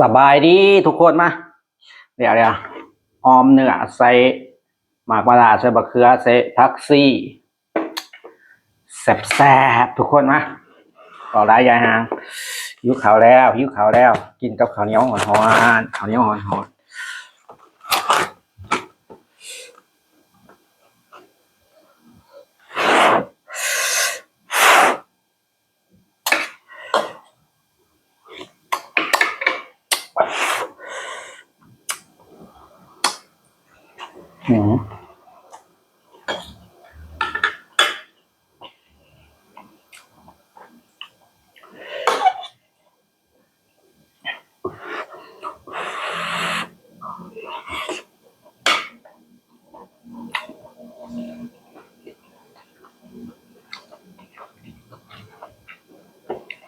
สบายดีทุกคนมาเดี๋ยวออมเนื้อใส่หมากมะลาใส่บะเขือใส่ผักซี่แซ่บๆทุกคนมาต่อได้ยายหางหิวข้าวแล้วกินกับข้าวเหนียวหอนๆข้าวเหนียวหอนๆ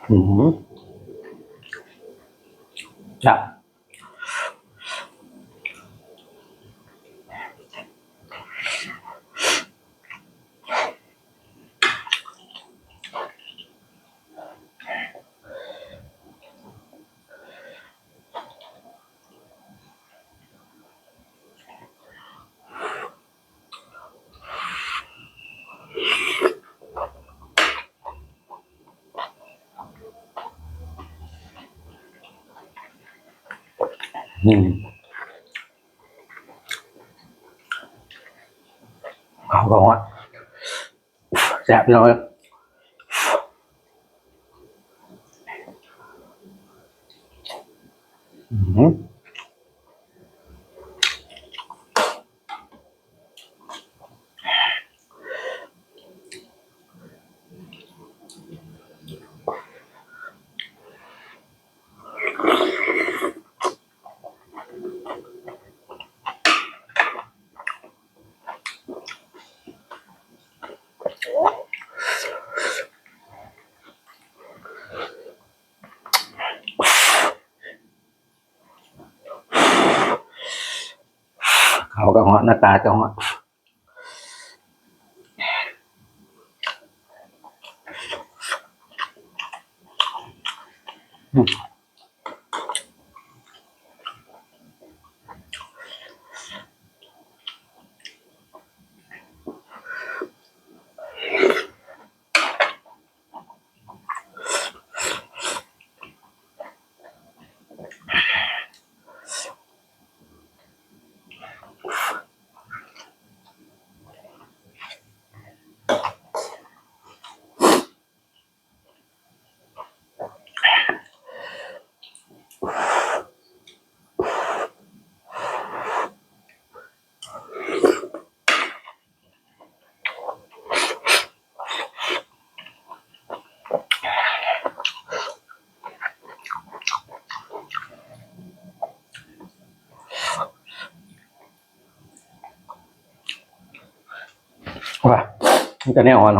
อืมจ้ะอืมข้าวก็ฮอดแซ่บเลยอืมข้าวก็ฮอดหน้าตาก็ฮอดว่ามันจะแน่ฮอน